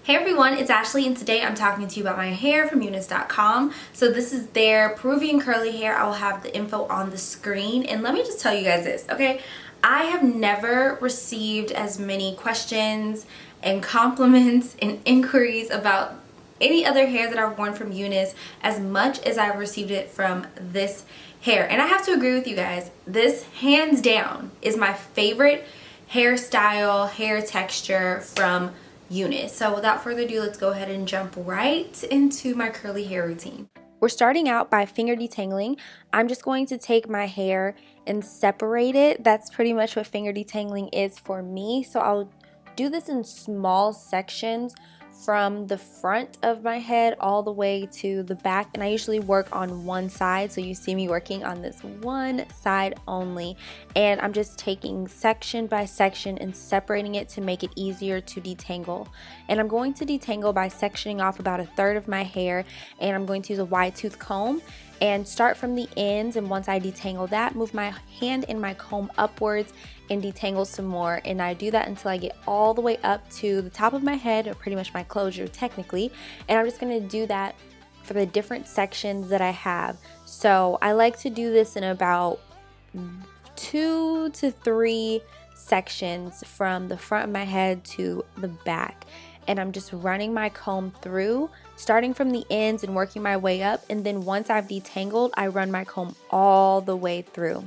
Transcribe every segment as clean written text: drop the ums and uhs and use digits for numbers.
Hey everyone, it's Ashley and today I'm talking to you about my hair from Unice.com. So this is their Peruvian curly hair. I will have the info on the screen, and let me just tell you guys this, okay? I have never received as many questions and compliments and inquiries about any other hair that I've worn from Unice as much as I've received it from this hair. And I have to agree with you guys, this hands down is my favorite hairstyle, hair texture from Unice. So without further ado, let's go ahead and jump right into my curly hair routine. We're starting out by finger detangling. I'm just going to take my hair and separate it. That's pretty much what finger detangling is for me. So I'll do this in small sections from the front of my head all the way to the back, and I usually work on one side, so you see me working on this one side only, and I'm just taking section by section and separating it to make it easier to detangle. And I'm going to detangle by sectioning off about a third of my hair, and I'm going to use a wide tooth comb and start from the ends, and once I detangle that, move my hand and my comb upwards and detangle some more, and I do that until I get all the way up to the top of my head, or pretty much my closure technically, and I'm just going to do that for the different sections that I have. So I like to do this in about 2 to 3 sections from the front of my head to the back, and I'm just running my comb through, starting from the ends and working my way up, and then once I've detangled, I run my comb all the way through.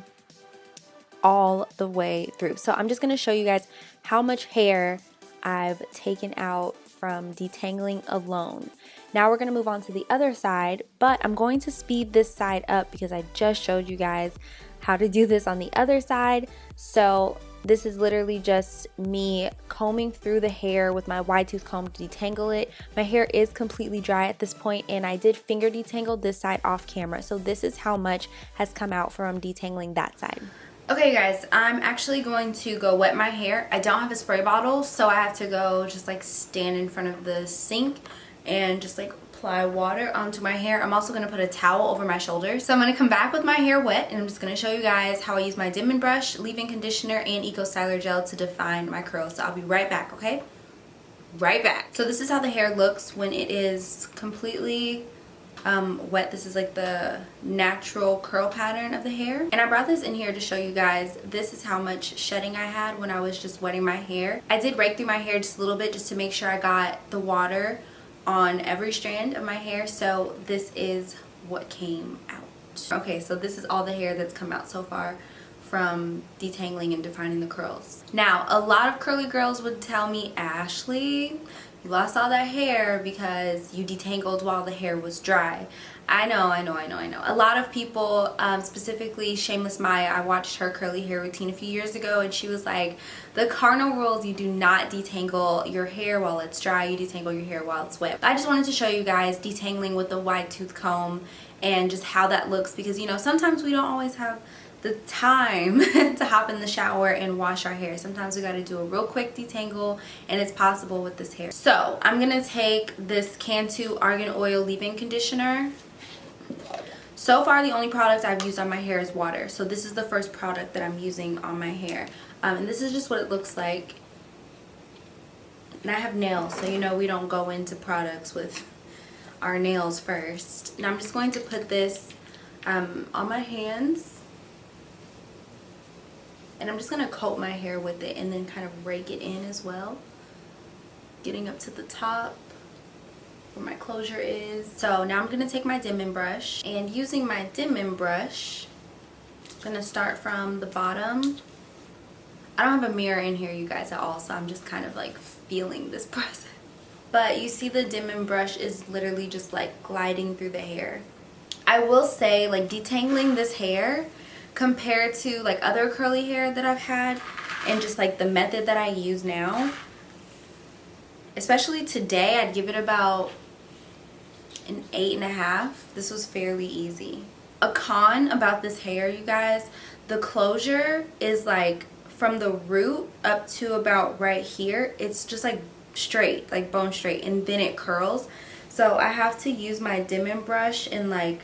So I'm just going to show you guys how much hair I've taken out from detangling alone. Now we're going to move on to the other side, but I'm going to speed this side up because I just showed you guys how to do this on the other side. So this is literally just me combing through the hair with my wide tooth comb to detangle it. My hair is completely dry at this point, and I did finger detangle this side off camera. So this is how much has come out from detangling that side. Okay guys, I'm actually going to go wet my hair. I don't have a spray bottle, so I have to go just like stand in front of the sink and just like apply water onto my hair. I'm also going to put a towel over my shoulders. So I'm going to come back with my hair wet, and I'm just going to show you guys how I use my Dim and Brush, leave-in conditioner, and Eco Styler gel to define my curls. So I'll be right back, okay? Right back. So this is how the hair looks when it is completely wet. This is like the natural curl pattern of the hair, and I brought this in here to show you guys this is how much shedding I had when I was just wetting my hair. I did rake through my hair just a little bit just to make sure I got the water on every strand of my hair. So this is what came out. Okay, so this is all the hair that's come out so far from detangling and defining the curls. Now, a lot of curly girls would tell me, Ashley, you lost all that hair because you detangled while the hair was dry. I know. A lot of people, specifically Shameless Maya, I watched her curly hair routine a few years ago, and she was like, the cardinal rule is you do not detangle your hair while it's dry, you detangle your hair while it's wet. I just wanted to show you guys detangling with a wide tooth comb and just how that looks, because you know, sometimes we don't always have the time to hop in the shower and wash our hair. Sometimes we got to do a real quick detangle, and it's possible with this hair. So I'm gonna take this Cantu Argan Oil leave-in conditioner. So far the only product I've used on my hair is water, so this is the first product that I'm using on my hair, and this is just what it looks like. And I have nails, so you know we don't go into products with our nails first. And I'm just going to put this on my hands, and I'm just going to coat my hair with it and then kind of rake it in as well, getting up to the top where my closure is. So now I'm going to take my Dim and Brush, and using my Dim and Brush, I'm going to start from the bottom. I don't have a mirror in here, you guys, at all, so I'm just kind of like feeling this process. But you see the Dim and Brush is literally just like gliding through the hair. I will say, like, detangling this hair compared to like other curly hair that I've had, and just like the method that I use now, especially today, I'd give it about an 8.5. This was fairly easy. A con about this hair, you guys, the closure is like from the root up to about right here, it's just like straight, like bone straight, and then it curls. So I have to use my Dim and Brush and like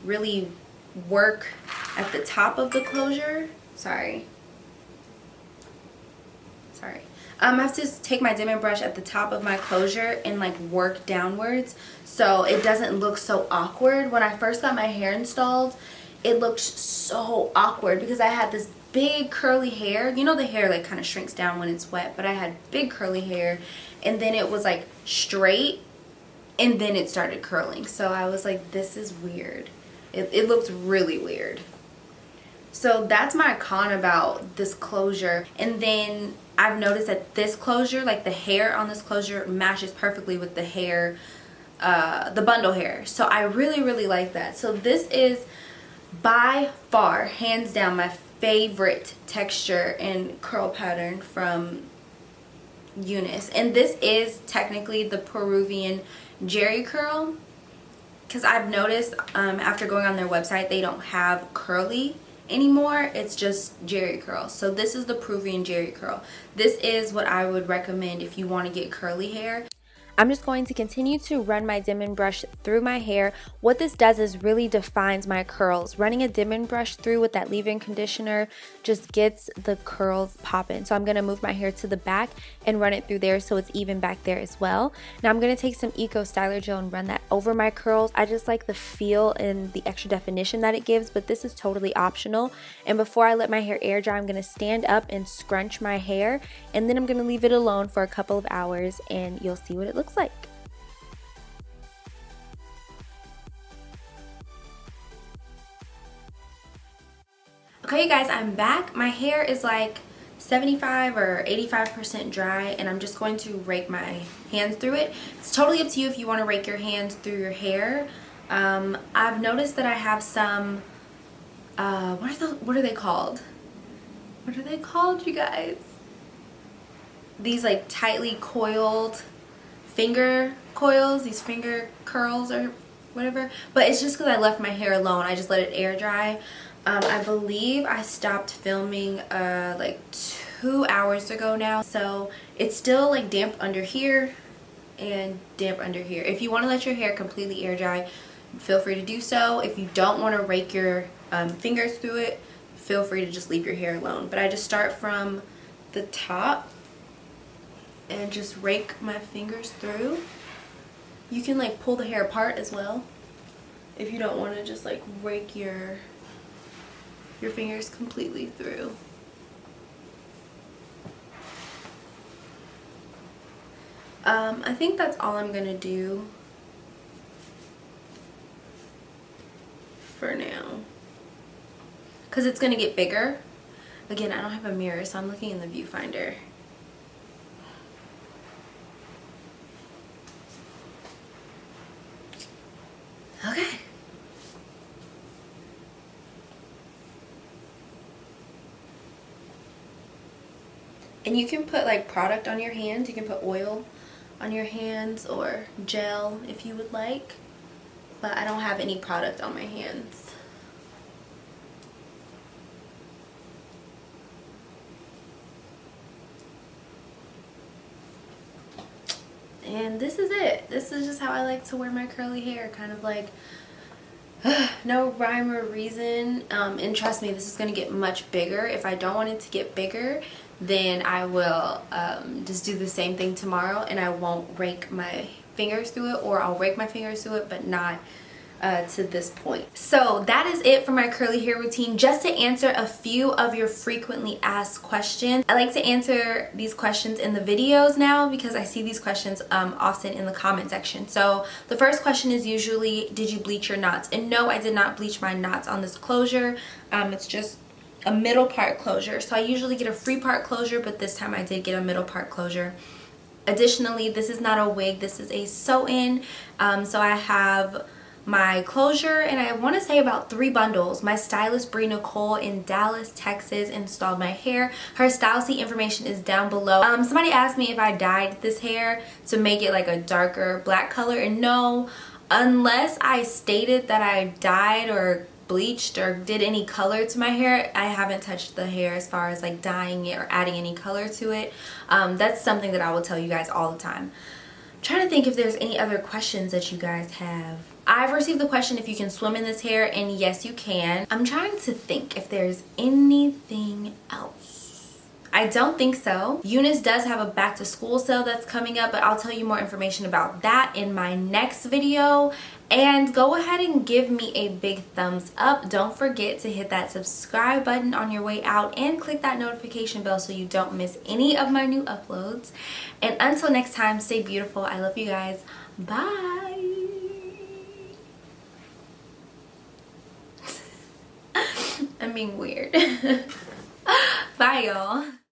really work at the top of the closure. Sorry. I have to take my dimming brush at the top of my closure and like work downwards so it doesn't look so awkward. When I first got my hair installed, it looked so awkward because I had this big curly hair. You know, the hair like kind of shrinks down when it's wet, but I had big curly hair and then it was like straight and then it started curling. So I was like, this is weird. It looked really weird. So that's my con about this closure. And then I've noticed that this closure, like the hair on this closure, matches perfectly with the hair, the bundle hair. So I really, really like that. So this is by far, hands down, my favorite texture and curl pattern from Unice. And this is technically the Peruvian Jerry curl, because I've noticed after going on their website, they don't have curly anymore. It's just Jerry curl. So this is the Peruvian Jerry curl. This is what I would recommend if you want to get curly hair. I'm just going to continue to run my dimming brush through my hair. What this does is really defines my curls. Running a dimming brush through with that leave-in conditioner just gets the curls popping. So I'm going to move my hair to the back and run it through there so it's even back there as well. Now I'm going to take some Eco Styler Gel and run that over my curls. I just like the feel and the extra definition that it gives, but this is totally optional. And before I let my hair air dry, I'm going to stand up and scrunch my hair, and then I'm going to leave it alone for a couple of hours and you'll see what it looks like. Okay, you guys, I'm back. My hair is like 75 or 85% dry, and I'm just going to rake my hands through it. It's totally up to you if you want to rake your hands through your hair. I've noticed that I have some what are they called? What are they called, you guys? These like tightly coiled finger coils, these finger curls or whatever, but it's just because I left my hair alone. I just let it air dry. I believe I stopped filming like 2 hours ago now, so it's still like damp under here and damp under here. If you want to let your hair completely air dry, feel free to do so. If you don't want to rake your fingers through it, feel free to just leave your hair alone. But I just start from the top and just rake my fingers through. You can like pull the hair apart as well if you don't want to just like rake your fingers completely through. I think that's all I'm gonna do for now, because it's gonna get bigger. Again, I don't have a mirror, so I'm looking in the viewfinder. Okay. And you can put like product on your hands. You can put oil on your hands or gel if you would like. But I don't have any product on my hands. And this is it. This is just how I like to wear my curly hair. Kind of like no rhyme or reason. And trust me, this is going to get much bigger. If I don't want it to get bigger, then I will just do the same thing tomorrow, and I won't rake my fingers through it, or I'll rake my fingers through it, but not to this point. So that is it for my curly hair routine. Just to answer a few of your frequently asked questions, I like to answer these questions in the videos now because I see these questions often in the comment section. So the first question is usually, did you bleach your knots? And no, I did not bleach my knots on this closure. It's just a middle part closure. So I usually get a free part closure, but this time I did get a middle part closure. Additionally, this is not a wig, this is a sew-in. So I have my closure, and I want to say about 3 bundles. My stylist Bree Nicole in Dallas, Texas installed my hair. Her style sheet information is down below. Somebody asked me if I dyed this hair to make it like a darker black color, and no, unless I stated that I dyed or bleached or did any color to my hair, I haven't touched the hair as far as like dyeing it or adding any color to it. That's something that I will tell you guys all the time. I'm trying to think if there's any other questions that you guys have. I've received the question if you can swim in this hair, and yes you can. I'm trying to think if there's anything else. I don't think so. Unice does have a back to school sale that's coming up, but I'll tell you more information about that in my next video. And go ahead and give me a big thumbs up. Don't forget to hit that subscribe button on your way out and click that notification bell so you don't miss any of my new uploads. And until next time, stay beautiful. I love you guys. Bye. I'm being weird. Bye, y'all.